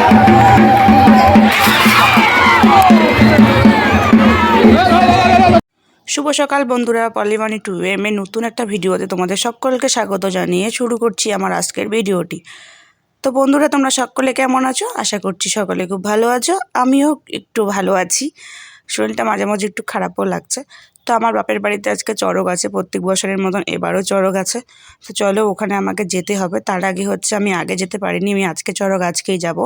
শুভ সকাল বন্ধুরা, পলিমানি 2M এর নতুন একটা ভিডিওতে তোমাদের সকলকে স্বাগত জানিয়ে শুরু করছি আমার আজকের ভিডিওটি। তো বন্ধুরা, তোমরা সকলে কেমন আছো? আশা করছি সকলে খুব ভালো আছো। আমিও একটু ভালো আছি, শরীরটা মাঝে মাঝে একটু খারাপও লাগছে। তো আমার বাপের বাড়িতে আজকে চড়ক আছে, প্রত্যেক বছরের মতন এবারও চড়ক আছে। তো চলো ওখানে আমাকে যেতে হবে। তার আগে হচ্ছে আমি আগে যেতে পারিনি, আমি আজকে চড়ক আজকেই যাব।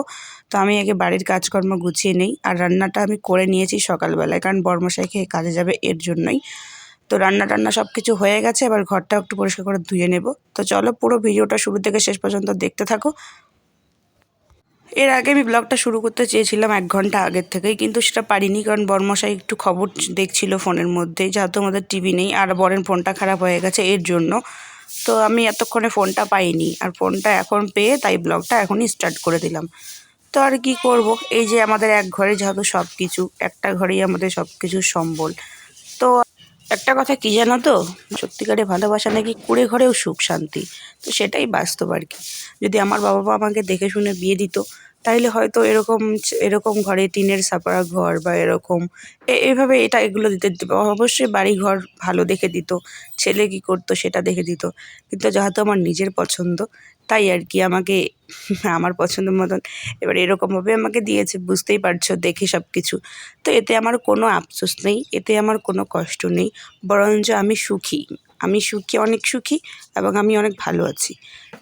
তো আমি আগে বাড়ির কাজকর্ম গুছিয়ে নিই, আর রান্নাটা আমি করে নিয়েছি সকালবেলায়, কারণ বর্মশাই খেয়ে কাজে যাবে এর জন্যই। তো রান্না টান্না সব কিছু হয়ে গেছে, এবার ঘরটা একটু পরিষ্কার করে ধুয়ে নেব। তো চলো পুরো ভিডিওটা শুরু থেকে শেষ পর্যন্ত দেখতে থাকো। এর আগে আমি ব্লগটা শুরু করতে চেয়েছিলাম 1 ঘন্টা আগের থেকেই, কিন্তু সেটা পারিনি, কারণ বরমশাই একটু খবর দেখছিল ফোনের মধ্যে, যেহেতু আমাদের টিভি নেই আর বরের ফোনটা খারাপ হয়ে গেছে এর জন্য। তো আমি এতক্ষণে ফোনটা পাইনি, আর ফোনটা এখন পেয়ে তাই ব্লগটা এখনই স্টার্ট করে দিলাম। তো আর কি করব, এই যে আমাদের এক ঘরে যেহেতু সব কিছু, একটা ঘরেই আমাদের সব কিছুর সম্বল। তো একটা কথা কি জানো তো, সত্যিকারে ভালোবাসা নাকি কুড়ে ঘরেও সুখ শান্তি। তো সেটাই বাস্তব আর কি। যদি আমার বাবা মা আমাকে দেখে শুনে বিয়ে দিত, তাইলে হয়তো এরকম এরকম ঘরে টিনের ছাপড়া ঘর বা এরকম এইভাবে এগুলো দিতে দিত। অবশ্যই বাড়ি ঘর ভালো দেখে দিত, ছেলে কি করতো সেটা দেখে দিত। কিন্তু যেহেতু আমার নিজের পছন্দ, তাই আর কি আমাকে আমার পছন্দ মতন এবার এরকমভাবে আমাকে দিয়েছে, বুঝতেই পারছো দেখে সব কিছু। তো এতে আমার কোনো আফসোস নেই, এতে আমার কোনো কষ্ট নেই, বরঞ্চ আমি সুখী। আমি সুখী, অনেক সুখী, এবং আমি অনেক ভালো আছি।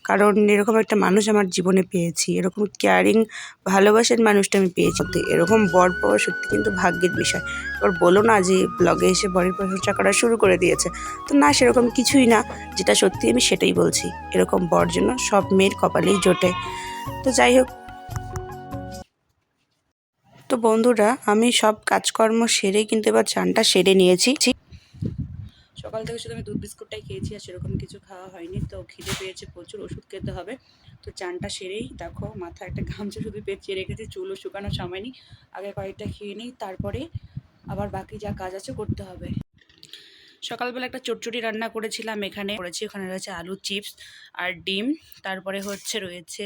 কারণ এরকম একটা মানুষ আমার জীবনে পেয়েছি, এরকম কেয়ারিং ভালোবাসার মানুষটা আমি পেয়েছি। তো এরকম বর পাওয়া সত্যি কিন্তু ভাগ্যের বিষয়। এবার বলো না যে ব্লগে এসে বরের প্রশংসা করা শুরু করে দিয়েছে, তো না, সেরকম কিছুই না। যেটা সত্যি আমি সেটাই বলছি, এরকম বর জন্য সব মেয়ের কপালেই জোটে। তো যাই হোক, তো বন্ধুরা, আমি সব কাজকর্ম সেরে কিন্তু এবার চানটা সেরে নিয়েছি। সকাল থেকে শুধু আমি দুধ বিস্কুটটাই খেয়েছি, আর সেরকম কিছু খাওয়া হয়নি। তো খিদে পেয়েছে প্রচুর, ওষুধ খেতে হবে। তো চানটা সেরেই দেখো মাথায় একটা গামছা শুধু পেঁচিয়ে রেখেছি, চুলও শুকানোর সময় নেই। আগে কয়েকটা খেয়ে নিই, তারপরে আবার বাকি যা কাজ আছে করতে হবে। সকালবেলা একটা চটচড়ি রান্না করেছিলাম, এখানে করেছি। ওখানে রয়েছে আলু চিপস আর ডিম, তারপরে রয়েছে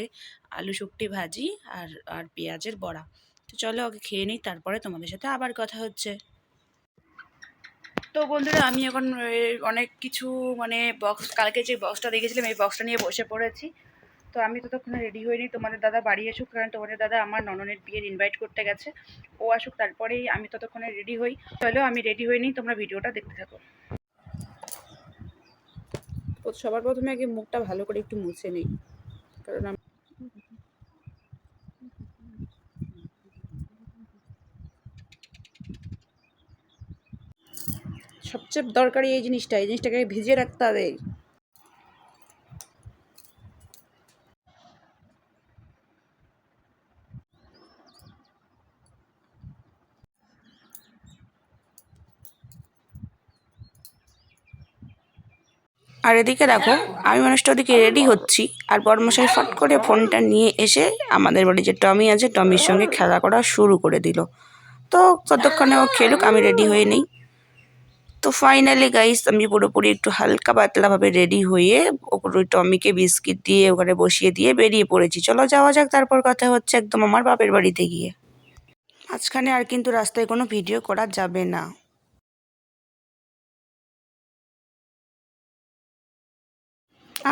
আলু শুকটি ভাজি আর আর পেঁয়াজের বড়া। তো চলো ওকে খেয়ে নিই, তারপরে তোমাদের সাথে আবার কথা হচ্ছে। তো বন্ধুরা, আমি এখন অনেক কিছু মানে বক্স, কালকে যে বক্সটা দেখেছিলাম এই বক্সটা নিয়ে বসে পড়েছি। তো আমি ততক্ষণে রেডি হইনি, তোমাদের দাদা বাড়ি আসুক, কারণ তোমাদের দাদা আমার নননের বিয়ের ইনভাইট করতে গেছে। ও আসুক, তারপরেই আমি ততক্ষণে রেডি হই। চলো আমি রেডি হয়ে নিই, তোমরা ভিডিওটা দেখতে থাকো। সবার প্রথমে আগে মুখটা ভালো করে একটু মুছে নিই, কারণ সবচেয়ে দরকারি এই জিনিসটাকে ভিজিয়ে রাখতে হবে। আর এদিকে দেখো, আমি মানুষটা ওদিকে রেডি হচ্ছি, আর বড়মশাই ফট করে ফোনটা নিয়ে এসে আমাদের বাড়ি যে টমি আছে, টমির সঙ্গে খেলা করা শুরু করে দিল। তো ততক্ষণে ও খেলুক, আমি রেডি হয়ে নিই। তো ফাইনালি গাইস, আমি পুরোপুরি একটু হালকা পাতলাভাবে রেডি হয়ে ওই টমিকে বিস্কিট দিয়ে ওখানে বসিয়ে দিয়ে বেরিয়ে পড়েছি। চলো যাওয়া যাক, তারপর কথা হচ্ছে একদম আমার বাপের বাড়িতে গিয়ে। মাঝখানে আর কিন্তু রাস্তায় কোনো ভিডিও করা যাবে না।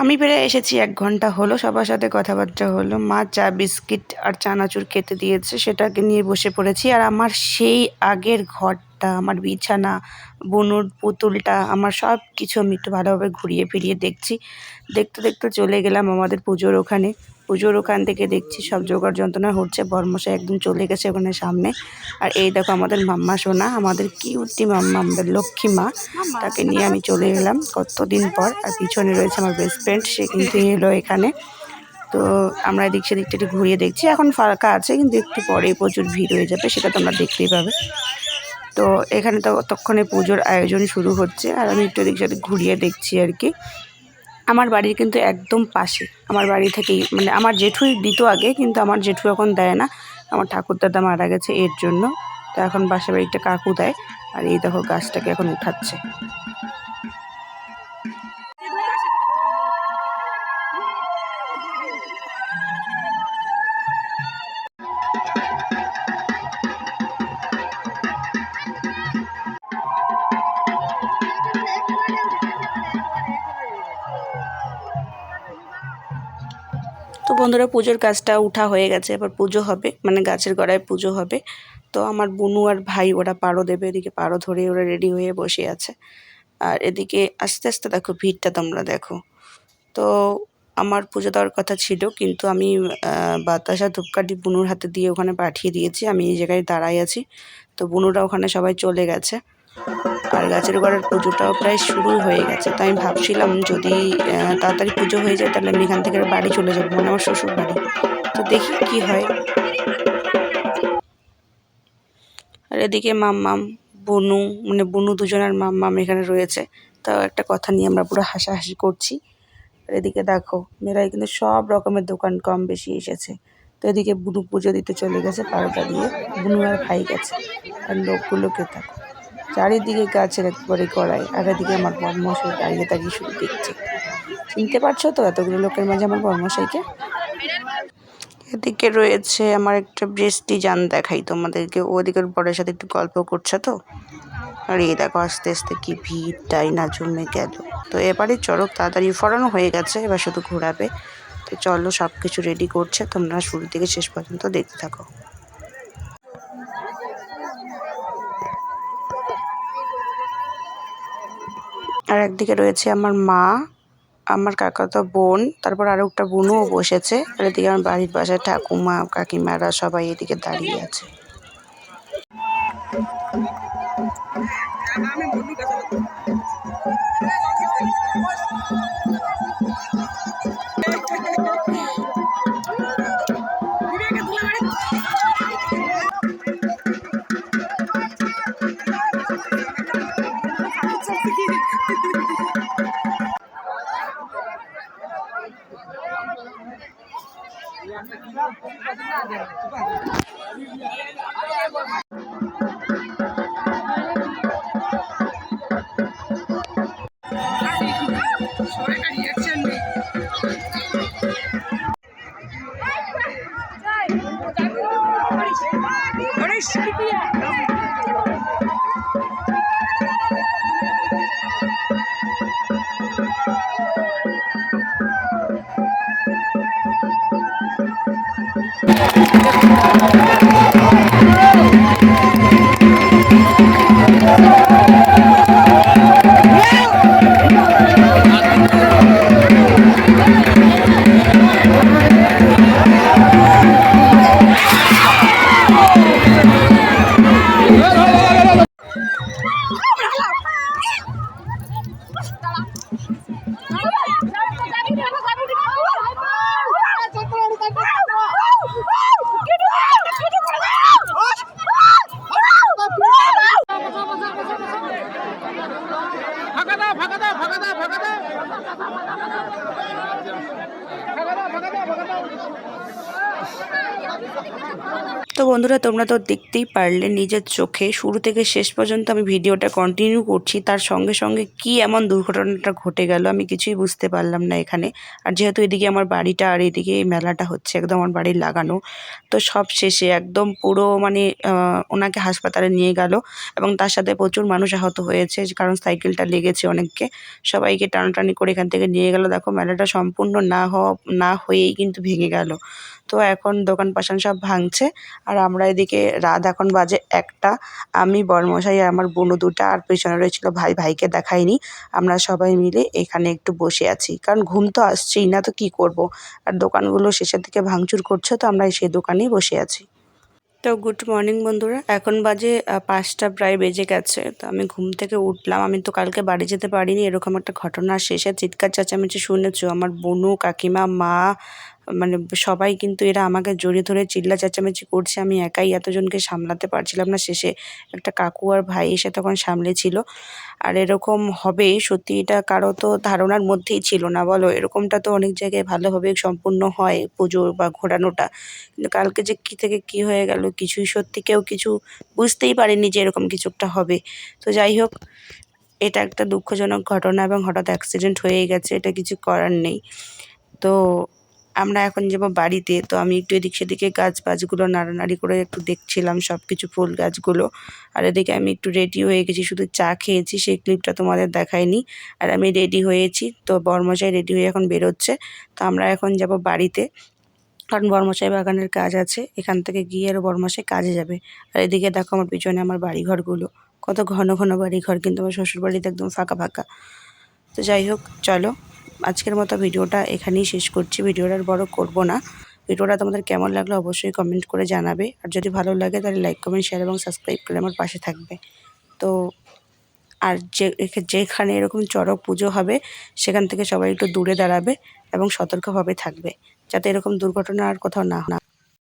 আমি প্রায় এসেছি 1 ঘন্টা হলো, সবার সাথে কথাবার্তা হলো, মা চা বিস্কিট আর চানাচুর খেতে দিয়েছে, সেটাকে নিয়ে বসে পড়েছি। আর আমার সেই আগের ঘরটা, আমার বিছানা, বুনুর পুতুলটা, আমার সব কিছু আমি একটু ভালোভাবে ঘুরিয়ে ফিরিয়ে দেখছি। দেখতে দেখতে চলে গেলাম আমাদের পুজোর ওখানে। পুজোর ওখান থেকে দেখছি সব জোগাড় যন্ত্রণা হচ্ছে, বরমশাই একদম চলে গেছে ওখানে সামনে। আর এই দেখো আমাদের মাম্মা সোনা, আমাদের কিউটি মাম্মা, আমাদের লক্ষ্মী মা, তাকে নিয়ে আমি চলে এলাম কতদিন পর। আর পিছনে রয়েছে আমার বেস্ট ফ্রেন্ড, সে কিন্তু এলো এখানে। তো আমরা এদিক সেদিকটা একটু ঘুরিয়ে দেখছি, এখন ফাঁকা আছে, কিন্তু একটু পরেই প্রচুর ভিড় হয়ে যাবে, সেটা তোমরা দেখতেই পাবে। তো এখানে তো ততক্ষণে পুজোর আয়োজন শুরু হচ্ছে, আর আমি একটু এদিক সেদিক ঘুরিয়ে দেখছি আর কি। আমার বাড়ির কিন্তু একদম পাশে, আমার বাড়ি থেকেই মানে আমার জেঠুই দিত আগে, কিন্তু আমার জেঠু এখন দেয় না, আমার ঠাকুরদাদা মারা গেছে এর জন্য। তো এখন পাশে বাড়িটা কাকু দেয়। আর এই দেখো গাছটাকে এখন উঠাচ্ছে। বন্ধুরা পুজোর কাজটা উঠা হয়ে গেছে, এবার পুজো হবে, মানে গাছের গোড়ায় পুজো হবে। তো আমার বুনু আর ভাই ওরা পাড়ো দেবে, এদিকে পাড়ো ধরে ওরা রেডি হয়ে বসে আছে। আর এদিকে আস্তে আস্তে দেখো ভিড়টা তোমরা দেখো। তো আমার পুজো দেওয়ার কথা ছিল, কিন্তু আমি বাতাসা ধূপকাঠি বুনুর হাতে দিয়ে ওখানে পাঠিয়ে দিয়েছি। আমি এই জায়গায় দাঁড়াই আছি, তো বুনুরা ওখানে সবাই চলে গেছে। আর গাছের গোড়ার পুজোটাও প্রায় শুরু হয়ে গেছে। তো আমি ভাবছিলাম যদি তাড়াতাড়ি পুজো হয়ে যায় তাহলে আমি এখান থেকে বাড়ি চলে যাবো, মানে আমার শ্বশুর বাড়ি। তো দেখি কি হয়। আর এদিকে মাম্মাম, বুনু, মানে বুনু দুজন আর মাম্মাম এখানে রয়েছে। তাও একটা কথা নিয়ে আমরা পুরো হাসাহাসি করছি। আর এদিকে দেখো মেয়েরাই কিন্তু সব রকমের দোকান কম বেশি এসেছে। তো এদিকে বুনু পুজো দিতে চলে গেছে পাড়াটা দিয়ে, বুনু আর ভাই গেছে। আর লোকগুলোকে দেখো চারিদিকে গাছের একবারে গড়ায়। আর এদিকে আমার বর্মশাই দাঁড়িয়ে দাঁড়িয়ে শুধু দেখছে। চিনতে পারছো তো এতগুলো লোকের মাঝে আমার বর্মশাইকে? এদিকে রয়েছে আমার একটা বৃষ্টি যান, দেখাই তোমাদেরকে। ওদিকের বরের সাথে একটু গল্প করছে তো। আর এই দেখো আস্তে আস্তে কি ভিড়টাই না জমে গেল। তো এবারে চলো তাড়াতাড়ি ফরানো হয়ে গেছে, এবার শুধু ঘোরাবে। তো চলো সব কিছু রেডি করছে, তোমরা শুরু থেকে শেষ পর্যন্ত দেখতে থাকো। আর একদিকে রয়েছে আমার মা, আমার কাকাতো বোন, তারপর আরো একটা বোনও বসেছে। আর এদিকে আমার বাড়ির বাসায় ঠাকুমা কাকিমারা সবাই এদিকে দাঁড়িয়ে আছে। তো বন্ধুরা তোমরা তো দেখতেই পারলে নিজের চোখে, শুরু থেকে শেষ পর্যন্ত আমি ভিডিওটা কন্টিনিউ করছি। তার সঙ্গে সঙ্গে কি এমন দুর্ঘটনাটা ঘটে গেল আমি কিছুই বুঝতে পারলাম না এখানে। আর যেহেতু এদিকে আমার বাড়িটা আর এদিকে এই মেলাটা হচ্ছে একদম আমার বাড়ির লাগানো, তো সব শেষে একদম পুরো মানে ওনাকে হাসপাতালে নিয়ে গেল এবং তার সাথে প্রচুর মানুষ আহত হয়েছে, কারণ সাইকেলটা লেগেছে অনেককে। সবাইকে টানাটানি করে এখান থেকে নিয়ে গেল। দেখো মেলাটা সম্পূর্ণ না হয়েই কিন্তু ভেঙে গেল। তো এখন দোকান পাশান সব ভাঙছে। আর আমরা এদিকে রাত এখন বাজে 1টা। আমি বরমশাই আর আমার বোনু দুটা আর পেছনে রয়েছিল ভাই, ভাইকে দেখাইনি। আমরা সবাই মিলে এখানে একটু বসে আছি, কারণ ঘুম তো আসছেই না, তো কি করব। আর দোকানগুলো শেষের দিকে ভাঙচুর করছে, তো আমরা সেই দোকানেই বসে আছি। তো গুড মর্নিং বন্ধুরা, এখন বাজে 5টা প্রায় বেজে গেছে। তো আমি ঘুম থেকে উঠলাম। আমি তো কালকে বাড়ি যেতে পারিনি, এরকম একটা ঘটনা। শেষে চিৎকার চেঁচামেচি শুনেছো, আমার বোনু কাকিমা মা মানে সবাই কিন্তু এরা আমাকে জড়িয়ে ধরে চিল্লা চেঁচামেচি করছে। আমি একাই এতজনকে সামলাতে পারছিলাম না। শেষে একটা কাকু আর ভাই এসে তখন সামলেছিল। আর এরকম হবে সত্যি এটা কারো তো ধারণার মধ্যেই ছিল না, বলো? এরকমটা তো অনেক জায়গায় ভালোভাবে সম্পূর্ণ হয় পুজো বা ঘোরানোটা, কিন্তু কালকে যে কী থেকে কী হয়ে গেল কিছুই সত্যি কেউ কিছু বুঝতেই পারেনি যে এরকম কিছু একটা হবে। তো যাই হোক, এটা একটা দুঃখজনক ঘটনা এবং হঠাৎ অ্যাক্সিডেন্ট হয়ে গেছে, এটা কিছু করার নেই। তো আমরা এখন যাবো বাড়িতে। তো আমি একটু এদিক সেদিকে গাছগুলো নাড়ানাড়ি করে একটু দেখছিলাম সব কিছু ফুল গাছগুলো। আর এদিকে আমি একটু রেডি হয়ে গেছি, শুধু চা খেয়েছি, সেই ক্লিপটা তোমাদের দেখাইনি। আর আমি রেডি হয়েছি, তো বরমশাই রেডি হয়ে এখন বেরোচ্ছে। তো আমরা এখন যাব বাড়িতে। কারণ বরমশাই বাগানের কাজ আছে, এখান থেকে গিয়ে আর বরমশাই কাজে যাবে। আর এদিকে দেখো আমার পিছনে আমার বাড়িঘরগুলো, কত ঘন ঘন বাড়িঘর, কিন্তু আমার শ্বশুরবাড়িতে একদম ফাঁকা ফাঁকা। তো যাই হোক, চলো আজকের মতো ভিডিওটা এখানেই শেষ করছি। ভিডিওটা আর বড় করব না। ভিডিওটা তোমাদের কেমন লাগলো অবশ্যই কমেন্ট করে জানাবে। আর যদি ভালো লাগে তাহলে লাইক, কমেন্ট, শেয়ার এবং সাবস্ক্রাইব করে আমার পাশে থাকবে। তো আর যেখানে এরকম চড়ক পুজো হবে সেখান থেকে সবাই একটু দূরে দাঁড়াবে এবং সতর্কভাবে থাকবে, যাতে এরকম দুর্ঘটনা আর কোথাও না হয়।